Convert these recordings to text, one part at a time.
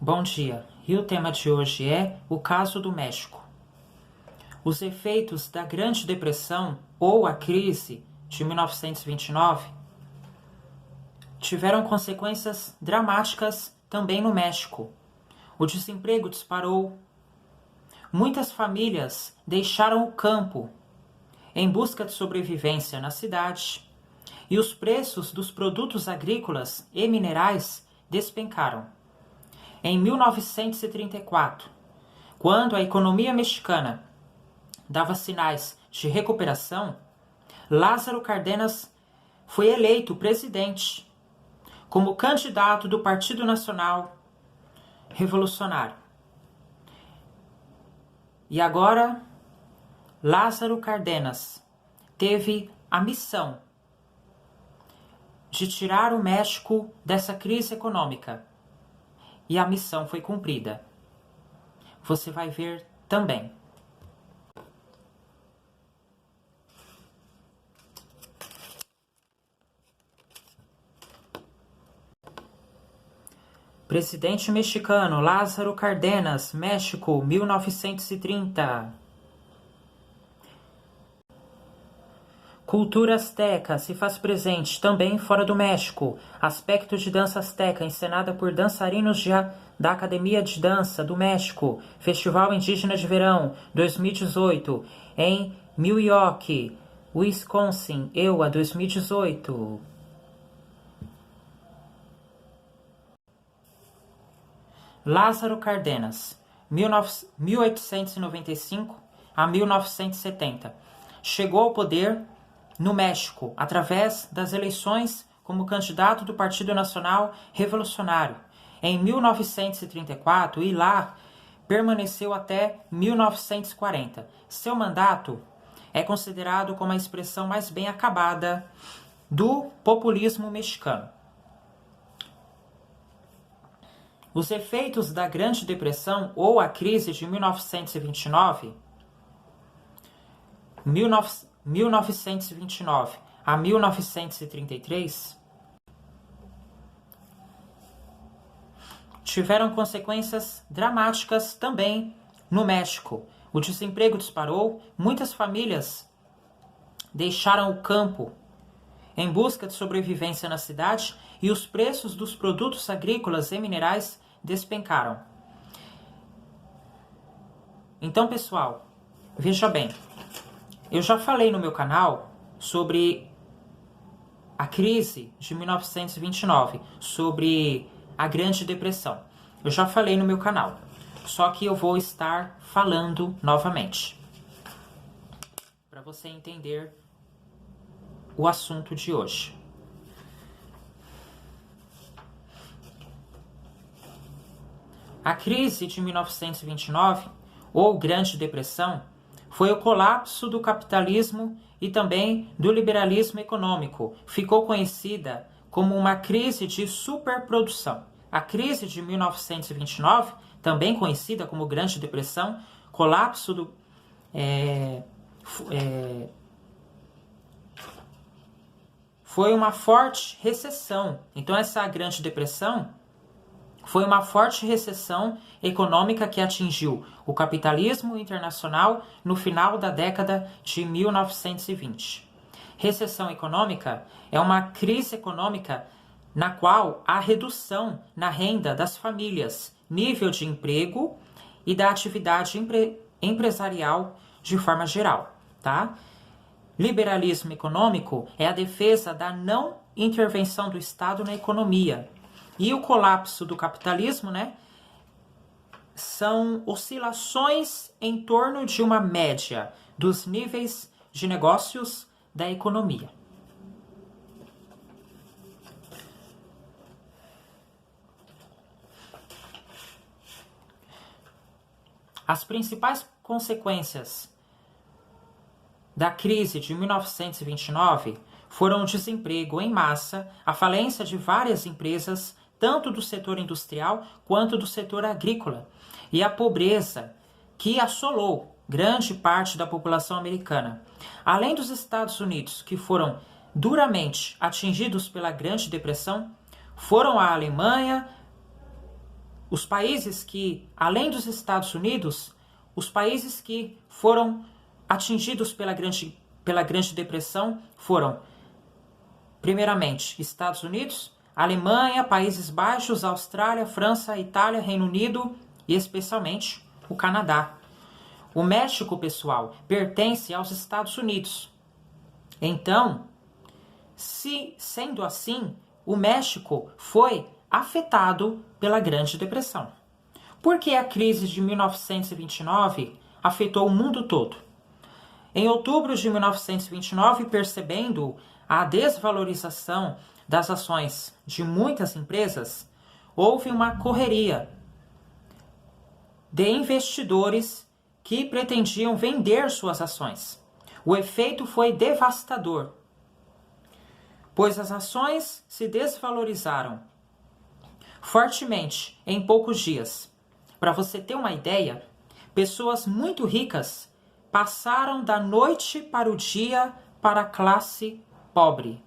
Bom dia, e o tema de hoje é o caso do México. Os efeitos da Grande Depressão ou a crise de 1929 tiveram consequências dramáticas também no México. O desemprego disparou, muitas famílias deixaram o campo em busca de sobrevivência na cidade e os preços dos produtos agrícolas e minerais despencaram. Em 1934, quando a economia mexicana dava sinais de recuperação, Lázaro Cárdenas foi eleito presidente como candidato do Partido Nacional Revolucionário. E agora, Lázaro Cárdenas teve a missão de tirar o México dessa crise econômica. E a missão foi cumprida. Você vai ver também. Presidente mexicano Lázaro Cárdenas, México, 1930. Cultura azteca se faz presente também fora do México. Aspecto de dança azteca encenada por dançarinos da Academia de Dança do México. Festival Indígena de Verão 2018 em Milwaukee, Wisconsin, EUA 2018. Lázaro Cárdenas, 1895 a 1970. Chegou ao poder no México, através das eleições como candidato do Partido Nacional Revolucionário. Em 1934, e lá permaneceu até 1940. Seu mandato é considerado como a expressão mais bem acabada do populismo mexicano. Os efeitos da Grande Depressão ou a crise de 1929 a 1933 tiveram consequências dramáticas também no México. O desemprego disparou, muitas famílias deixaram o campo em busca de sobrevivência na cidade e os preços dos produtos agrícolas e minerais despencaram. Então, pessoal, veja bem. Eu já falei no meu canal sobre a crise de 1929, sobre a Grande Depressão. Eu já falei no meu canal, só que eu vou estar falando novamente, para você entender o assunto de hoje. A crise de 1929, ou Grande Depressão, foi o colapso do capitalismo e também do liberalismo econômico. Ficou conhecida como uma crise de superprodução. A crise de 1929, também conhecida como Grande Depressão, colapso do... foi uma forte recessão. Então, essa Grande Depressão foi uma forte recessão econômica que atingiu o capitalismo internacional no final da década de 1920. Recessão econômica é uma crise econômica na qual há redução na renda das famílias, nível de emprego e da atividade empresarial de forma geral, tá? Liberalismo econômico é a defesa da não intervenção do Estado na economia. E o colapso do capitalismo, são oscilações em torno de uma média dos níveis de negócios da economia. As principais consequências da crise de 1929 foram o desemprego em massa, a falência de várias empresas, tanto do setor industrial quanto do setor agrícola, e a pobreza que assolou grande parte da população americana. Além dos Estados Unidos, que foram duramente atingidos pela Grande Depressão, foram a Alemanha, os países que, além dos Estados Unidos, os países que foram atingidos pela Grande Depressão foram, primeiramente, Estados Unidos, Alemanha, Países Baixos, Austrália, França, Itália, Reino Unido e especialmente o Canadá. O México, pessoal, pertence aos Estados Unidos. Então, sendo assim, o México foi afetado pela Grande Depressão. Por que a crise de 1929 afetou o mundo todo? Em outubro de 1929, percebendo a desvalorização das ações de muitas empresas, houve uma correria de investidores que pretendiam vender suas ações. O efeito foi devastador, pois as ações se desvalorizaram fortemente em poucos dias. Para você ter uma ideia, pessoas muito ricas passaram da noite para o dia para a classe pobre.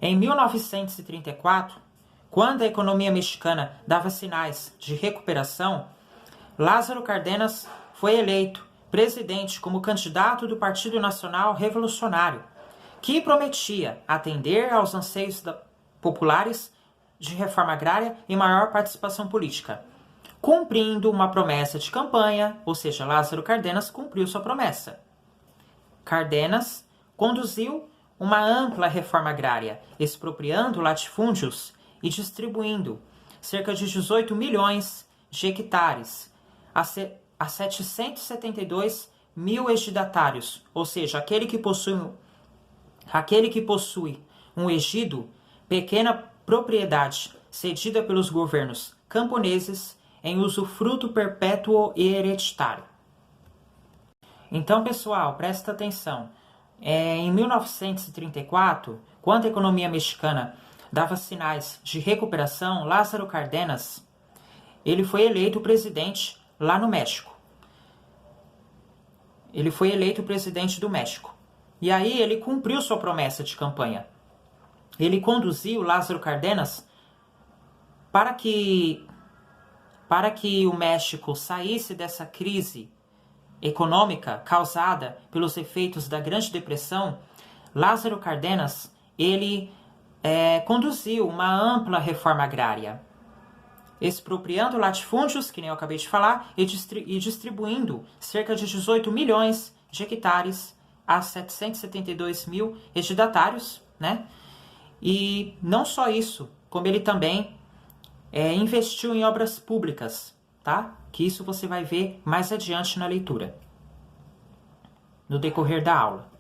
Em 1934, quando a economia mexicana dava sinais de recuperação, Lázaro Cárdenas foi eleito presidente como candidato do Partido Nacional Revolucionário, que prometia atender aos anseios populares de reforma agrária e maior participação política, cumprindo uma promessa de campanha, ou seja, Lázaro Cárdenas cumpriu sua promessa. Cárdenas conduziu uma ampla reforma agrária, expropriando latifúndios e distribuindo cerca de 18 milhões de hectares a 772 mil ejidatários, ou seja, aquele que possui um ejido, pequena propriedade cedida pelos governos camponeses em usufruto perpétuo e hereditário. Então, pessoal, presta atenção. Em 1934, quando a economia mexicana dava sinais de recuperação, Lázaro Cárdenas ele foi eleito presidente lá no México. Ele foi eleito presidente do México. E aí ele cumpriu sua promessa de campanha. Ele conduziu Lázaro Cárdenas para que o México saísse dessa crise econômica causada pelos efeitos da Grande Depressão. Lázaro Cárdenas ele conduziu uma ampla reforma agrária, expropriando latifúndios, que nem eu acabei de falar, e distribuindo cerca de 18 milhões de hectares a 772 mil ejidatários, né? E não só isso, como ele também investiu em obras públicas, tá? Que isso você vai ver mais adiante na leitura, no decorrer da aula.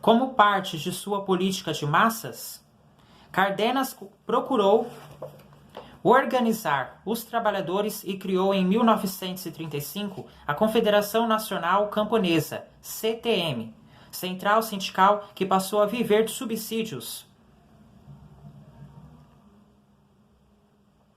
Como parte de sua política de massas, Cárdenas procurou organizar os trabalhadores e criou em 1935 a Confederação Nacional Camponesa, CTM, central sindical que passou a viver de subsídios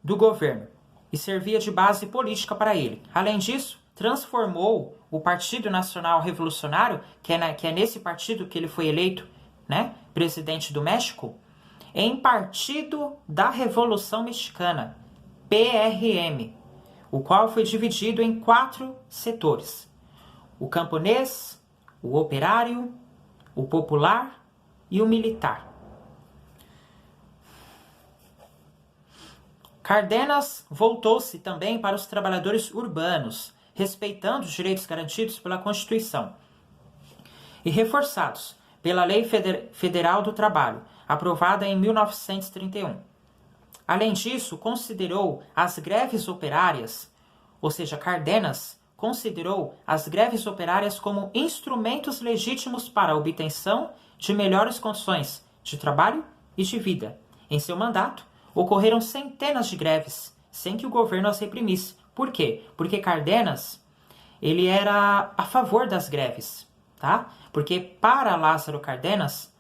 do governo e servia de base política para ele. Além disso, transformou o Partido Nacional Revolucionário, que é nesse partido que ele foi eleito, né, presidente do México, em Partido da Revolução Mexicana, PRM, o qual foi dividido em 4 setores: o camponês, o operário, o popular e o militar. Cárdenas voltou-se também para os trabalhadores urbanos, respeitando os direitos garantidos pela Constituição e reforçados pela Lei Federal do Trabalho, aprovada em 1931. Além disso, considerou as greves operárias, ou seja, Cárdenas considerou as greves operárias como instrumentos legítimos para a obtenção de melhores condições de trabalho e de vida. Em seu mandato, ocorreram centenas de greves, sem que o governo as reprimisse. Por quê? Porque Cárdenas ele era a favor das greves. tá? Porque para Lázaro Cárdenas,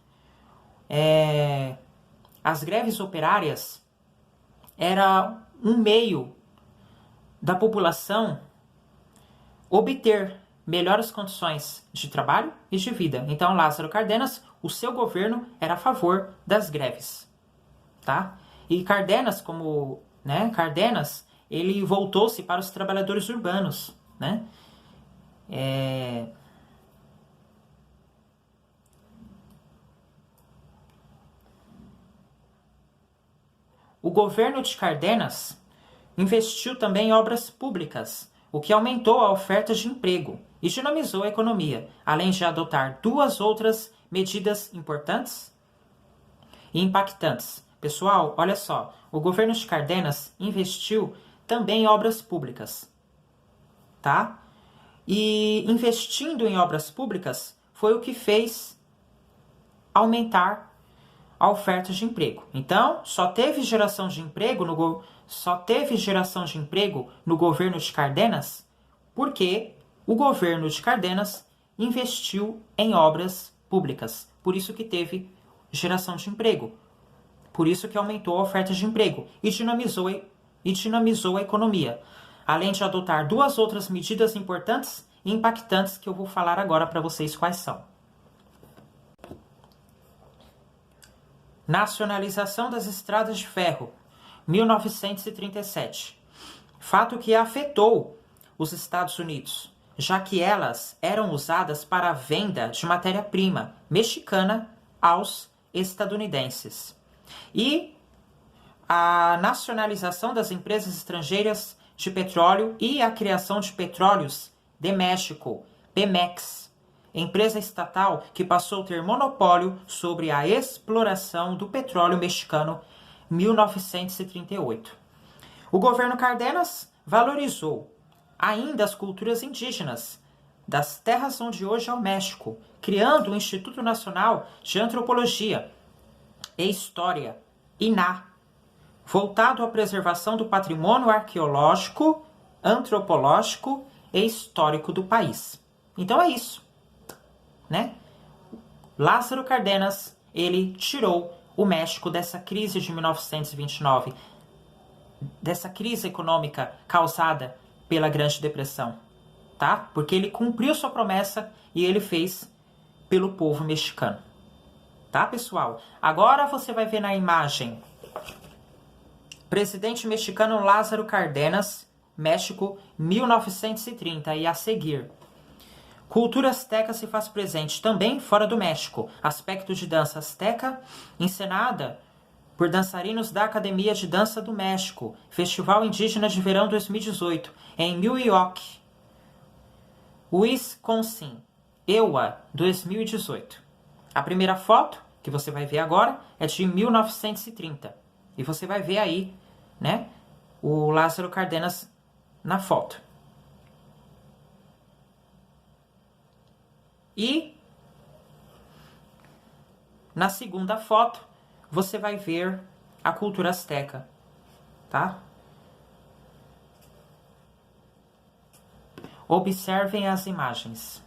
as greves operárias era um meio da população obter melhores condições de trabalho e de vida. Então, Lázaro Cárdenas, o seu governo era a favor das greves, tá? E Cárdenas, Cárdenas, ele voltou-se para os trabalhadores urbanos, né? O governo de Cárdenas investiu também em obras públicas, o que aumentou a oferta de emprego e dinamizou a economia, além de adotar duas outras medidas importantes e impactantes. Pessoal, olha só, o governo de Cárdenas investiu também em obras públicas, tá? E investindo em obras públicas foi o que fez aumentar a oferta de emprego. Então, só teve geração de emprego no governo de Cárdenas porque o governo de Cárdenas investiu em obras públicas. Por isso que teve geração de emprego. Por isso que aumentou a oferta de emprego e dinamizou a economia. Além de adotar duas outras medidas importantes e impactantes que eu vou falar agora para vocês quais são. Nacionalização das estradas de ferro, 1937. Fato que afetou os Estados Unidos, já que elas eram usadas para a venda de matéria-prima mexicana aos estadunidenses. E a nacionalização das empresas estrangeiras de petróleo e a criação de Petróleos de México, Pemex, empresa estatal que passou a ter monopólio sobre a exploração do petróleo mexicano, 1938. O governo Cárdenas valorizou ainda as culturas indígenas das terras onde hoje é o México, criando o Instituto Nacional de Antropologia e História, INAH, voltado à preservação do patrimônio arqueológico, antropológico e histórico do país. Então é isso, né? Lázaro Cárdenas, ele tirou o México dessa crise de 1929, dessa crise econômica causada pela Grande Depressão, tá? Porque ele cumpriu sua promessa e ele fez pelo povo mexicano. Tá, pessoal? Agora você vai ver na imagem presidente mexicano Lázaro Cárdenas, México, 1930, e a seguir. Cultura azteca se faz presente também fora do México. Aspecto de dança azteca, encenada por dançarinos da Academia de Dança do México. Festival Indígena de Verão 2018, em Milwaukee, Wisconsin, EUA 2018. A primeira foto, que você vai ver agora, é de 1930. E você vai ver aí, né, o Lázaro Cárdenas na foto. E na segunda foto, você vai ver a cultura azteca, tá? Observem as imagens.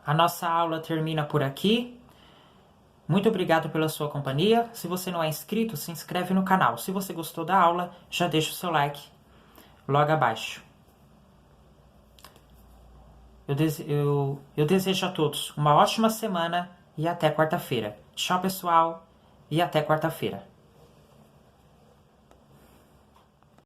A nossa aula termina por aqui. Muito obrigado pela sua companhia. Se você não é inscrito, se inscreve no canal. Se você gostou da aula, já deixa o seu like logo abaixo. Eu desejo a todos uma ótima semana e até quarta-feira. Tchau, pessoal, e até quarta-feira.